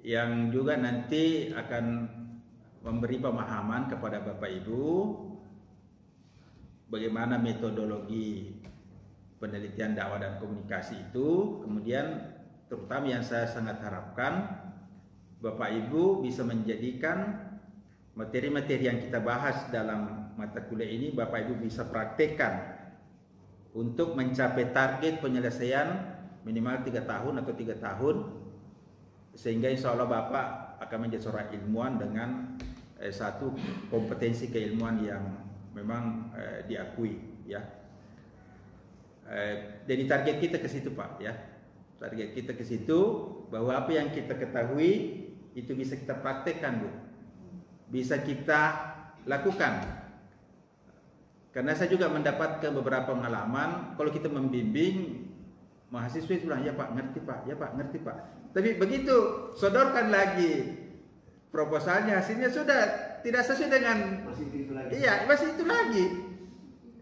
yang juga nanti akan memberi pemahaman kepada Bapak Ibu bagaimana metodologi penelitian dakwah dan komunikasi itu. Kemudian terutama yang saya sangat harapkan Bapak Ibu bisa menjadikan materi-materi yang kita bahas dalam mata kuliah ini Bapak Ibu bisa praktekkan untuk mencapai target penyelesaian minimal 3 tahun atau 3 tahun, sehingga insya Allah Bapak akan menjadi seorang ilmuwan dengan satu kompetensi keilmuan yang memang diakui, ya. Jadi target kita ke situ, Pak, ya. Target kita ke situ, bahwa apa yang kita ketahui itu bisa kita praktekkan, Bu. Bisa kita lakukan. Karena saya juga mendapatkan beberapa pengalaman, kalau kita membimbing mahasiswa itu bilang, ya Pak, ngerti Pak, ya Pak, ngerti Pak. Tapi begitu sodorkan lagi proposalnya, hasilnya sudah tidak sesuai dengan, masih itu lagi. Iya, masih itu lagi.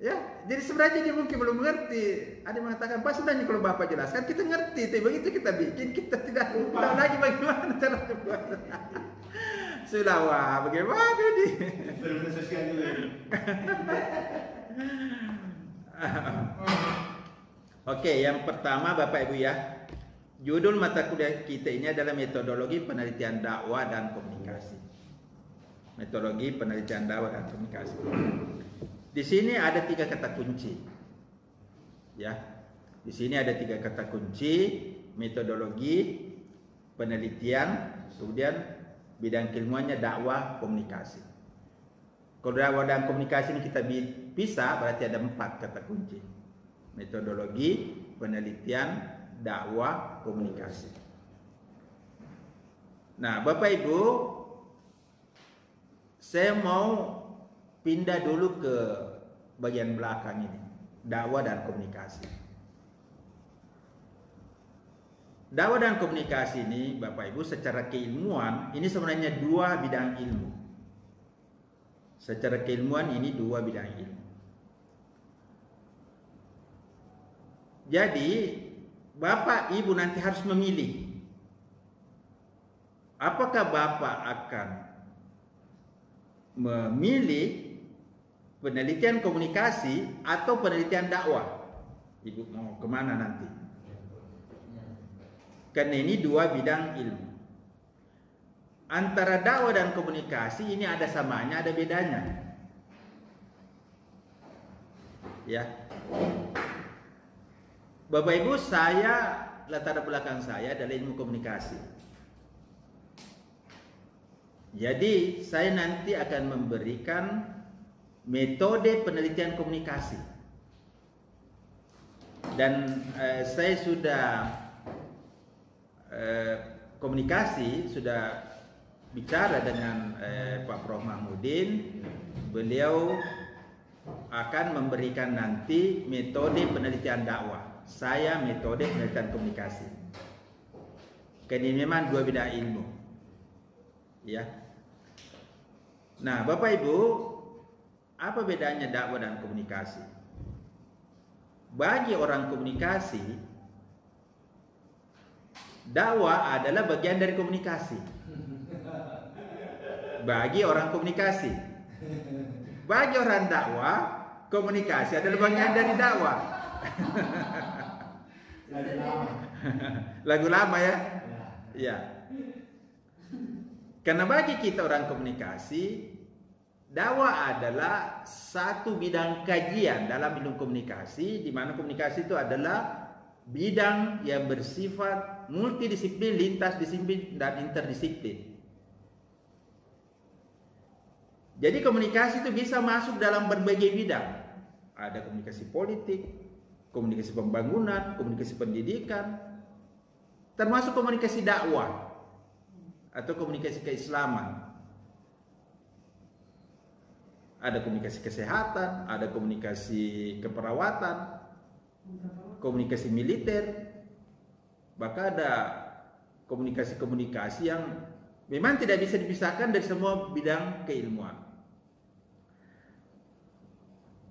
Ya, jadi sebenarnya dia mungkin belum mengerti. Ada yang mengatakan, Pak, sebenarnya kalau Bapak jelaskan kita ngerti, tapi begitu kita bikin kita tidak tahu lagi bagaimana cara buat. Sudah, wah, bagaimana ini? Benar-benar sosial juga. Oke, yang pertama Bapak Ibu ya, judul mata kuliah kita ini adalah metodologi penelitian dakwah dan komunikasi. Metodologi penelitian dakwah dan komunikasi. Di sini ada 3 kata kunci, ya. Di sini ada 3 kata kunci: metodologi, penelitian, kemudian bidang keilmuannya dakwah, komunikasi. Kalau dakwah dan komunikasi ini kita bisa, berarti ada 4 kata kunci: metodologi, penelitian, dakwah, komunikasi. Nah, Bapak Ibu, saya mau pindah dulu ke bagian belakang ini, dakwah dan komunikasi. Dakwah dan komunikasi ini, Bapak Ibu, secara keilmuan ini sebenarnya 2 bidang ilmu. Secara keilmuan ini 2 bidang ilmu. Jadi Bapak Ibu nanti harus memilih, apakah Bapak akan memilih penelitian komunikasi atau penelitian dakwah. Ibu mau kemana nanti? Karena ini 2 bidang ilmu. Antara dakwah dan komunikasi ini ada samanya, ada bedanya. Ya. Bapak Ibu, saya latar belakang saya adalah ilmu komunikasi. Jadi saya nanti akan memberikan metode penelitian komunikasi. Dan saya sudah komunikasi, sudah bicara dengan Pak Prof Mahmudin. Beliau akan memberikan nanti metode penelitian dakwah. Saya metode penelitian komunikasi. Karena ini memang 2 bidang ilmu. Ya. Nah, Bapak Ibu, apa bedanya dakwah dan komunikasi? Bagi orang komunikasi, dakwah adalah bagian dari komunikasi. Bagi orang komunikasi. Bagi orang dakwah, komunikasi adalah bagian dari dakwah. Lagu lama. Lagu lama ya? Ya. Karena bagi kita orang komunikasi, dakwah adalah satu bidang kajian dalam ilmu komunikasi, di mana komunikasi itu adalah bidang yang bersifat multidisiplin, lintas disiplin dan interdisiplin. Jadi komunikasi itu bisa masuk dalam berbagai bidang. Ada komunikasi politik, komunikasi pembangunan, komunikasi pendidikan, termasuk komunikasi dakwah atau komunikasi keislaman. Ada komunikasi kesehatan, ada komunikasi keperawatan, komunikasi militer, bahkan ada komunikasi-komunikasi yang memang tidak bisa dipisahkan dari semua bidang keilmuan.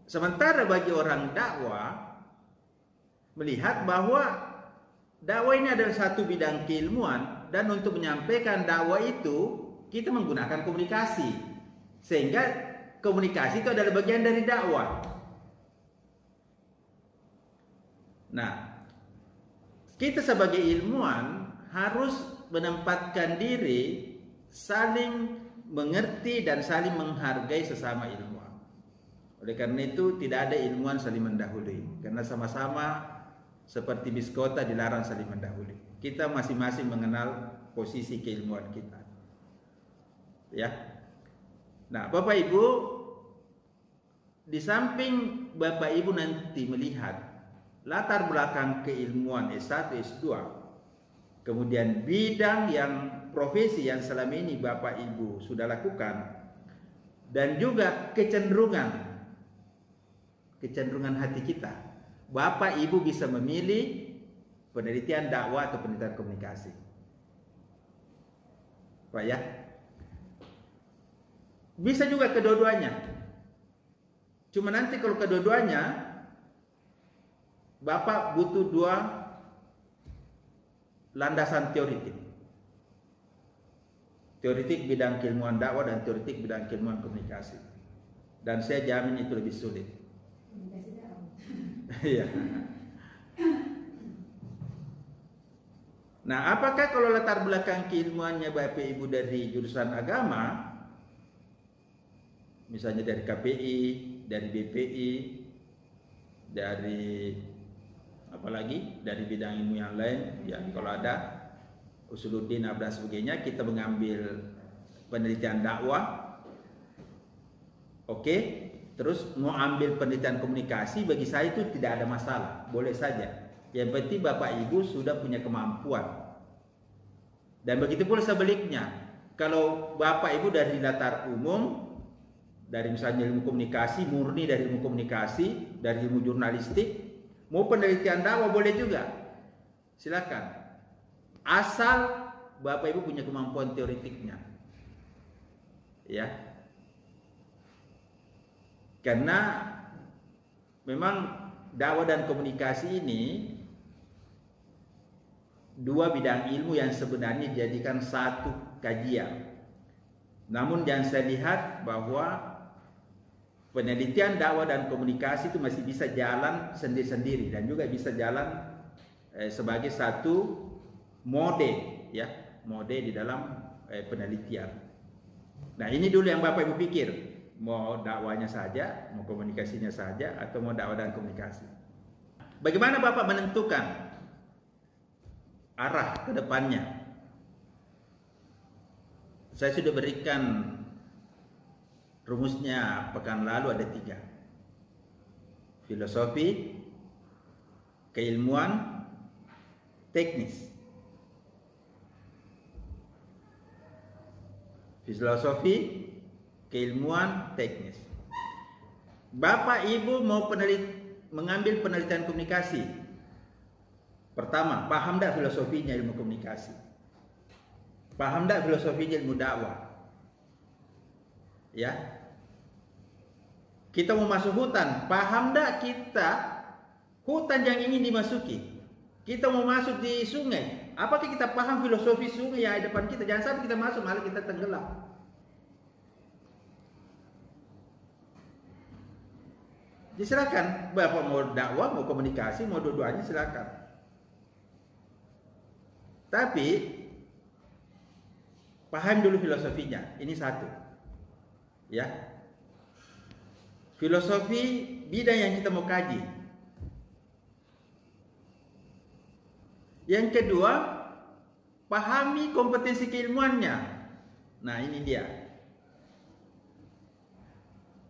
Sementara bagi orang dakwah melihat bahwa dakwah ini adalah satu bidang keilmuan, dan untuk menyampaikan dakwah itu kita menggunakan komunikasi, sehingga komunikasi itu adalah bagian dari dakwah. Nah, kita sebagai ilmuwan harus menempatkan diri saling mengerti dan saling menghargai sesama ilmuwan. Oleh karena itu tidak ada ilmuwan saling mendahului, karena sama-sama seperti biskota dilarang saling mendahului. Kita masing-masing mengenal posisi keilmuan kita. Ya. Nah, Bapak Ibu, di samping Bapak Ibu nanti melihat latar belakang keilmuan S1, S2, kemudian bidang yang profesi yang selama ini Bapak Ibu sudah lakukan, dan juga kecenderungan hati kita, Bapak Ibu bisa memilih penelitian dakwah atau penelitian komunikasi. Pak ya? Bisa juga kedua-duanya. Cuma nanti kalau kedua-duanya Bapak butuh dua landasan teoritik. Teoritik bidang keilmuan dakwah dan teoritik bidang keilmuan komunikasi. Dan saya jamin itu lebih sulit. Iya. Nah, apakah kalau latar belakang keilmuannya Bapak Ibu dari jurusan agama, misalnya dari KPI, dari BPI, dari apalagi dari bidang ilmu yang lain, ya kalau ada Usuluddin, Abda sebagainya, kita mengambil penelitian dakwah, oke, terus mau ambil penelitian komunikasi, bagi saya itu tidak ada masalah, boleh saja. Yang penting Bapak Ibu sudah punya kemampuan. Dan begitu pula sebaliknya, kalau Bapak Ibu dari latar umum, dari misalnya ilmu komunikasi, murni dari ilmu komunikasi, dari ilmu jurnalistik, mau penelitian dakwah boleh juga, silakan. Asal Bapak Ibu punya kemampuan teoritiknya, ya. Karena memang dakwah dan komunikasi ini dua bidang ilmu yang sebenarnya dijadikan satu kajian. Namun yang saya lihat bahwa penelitian dakwah dan komunikasi itu masih bisa jalan sendiri-sendiri dan juga bisa jalan sebagai satu mode, ya, mode di dalam penelitian. Nah, ini dulu yang Bapak Ibu pikir, mau dakwahnya saja, mau komunikasinya saja, atau mau dakwah dan komunikasi. Bagaimana Bapak menentukan arah ke depannya? Saya sudah berikan rumusnya pekan lalu, ada 3. Filosofi, keilmuan, teknis. Filosofi, keilmuan, teknis. Bapak Ibu mau mengambil penelitian komunikasi, pertama, paham tak filosofinya ilmu komunikasi? Paham tak filosofinya ilmu dakwah? Ya, kita mau masuk hutan, paham tak kita hutan yang ingin dimasuki? Kita mau masuk di sungai, apakah kita paham filosofi sungai yang ada depan kita? Jangan sampai kita masuk malah kita tenggelam. Jadi silakan, Bapak mau dakwah, mau komunikasi, mau dua-duanya silakan. Tapi paham dulu filosofinya. Ini satu. Ya. Filosofi bidang yang kita mau kaji. Yang kedua, pahami kompetensi keilmuannya. Nah, ini dia.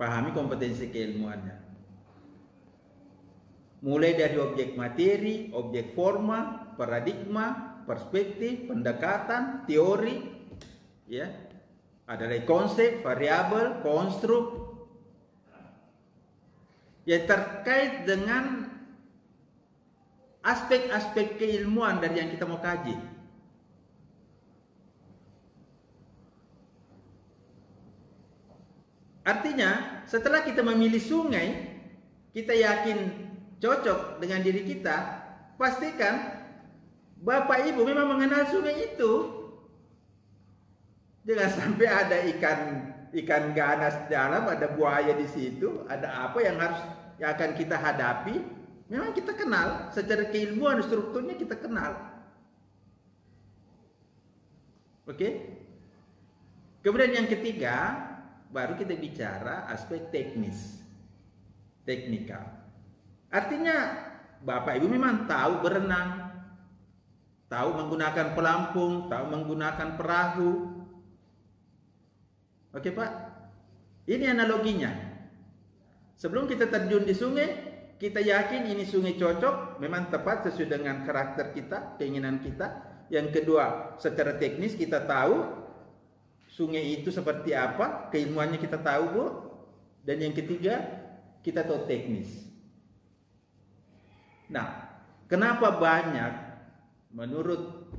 Pahami kompetensi keilmuannya. Mulai dari objek materi, objek forma, paradigma, perspektif, pendekatan, teori, ya, ada lagi konsep, variabel, konstruk, yang terkait dengan aspek-aspek keilmuan dari yang kita mau kaji. Artinya, setelah kita memilih sungai, kita yakin cocok dengan diri kita, pastikan Bapak Ibu memang mengenal sungai itu. Jangan sampai ada ikan ganas dalam, ada buaya di situ, ada apa yang akan kita hadapi. Memang kita kenal secara keilmuan strukturnya, kita kenal. Oke? Kemudian yang ketiga, baru kita bicara aspek teknikal. Artinya Bapak Ibu memang tahu berenang, tahu menggunakan pelampung, tahu menggunakan perahu. Oke Pak? Ini analoginya. Sebelum kita terjun di sungai, kita yakin ini sungai cocok, memang tepat sesuai dengan karakter kita, keinginan kita. Yang kedua, secara teknis kita tahu sungai itu seperti apa, keilmuannya kita tahu, Bu. Dan yang ketiga, kita tahu teknis. Nah, kenapa banyak menurut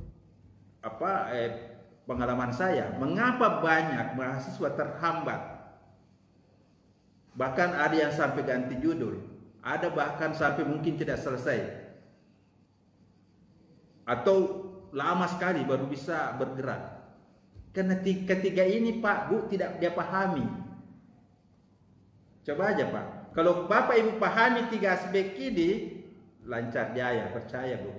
pengalaman saya, mengapa banyak mahasiswa terhambat? Bahkan ada yang sampai ganti judul, ada bahkan sampai mungkin tidak selesai, atau lama sekali baru bisa bergerak. Karena ketiga ini Pak, Bu, tidak dia pahami. Coba aja Pak, kalau Bapak Ibu pahami tiga aspek ini, lancar jaya, percaya Bu.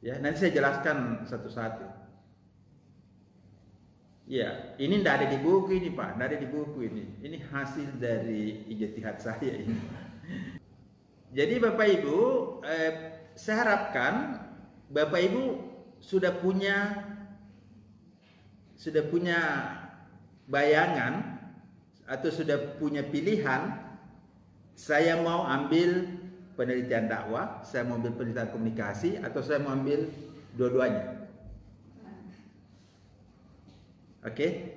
Ya, nanti saya jelaskan satu-satu. Ya, ini tidak ada di buku ini Pak, tidak ada di buku ini. Ini hasil dari ijtihad saya ini. Jadi Bapak Ibu, saya harapkan Bapak Ibu sudah punya bayangan atau sudah punya pilihan. Saya mau ambil penelitian dakwah, saya mau ambil penelitian komunikasi, atau saya mau ambil dua-duanya. Oke?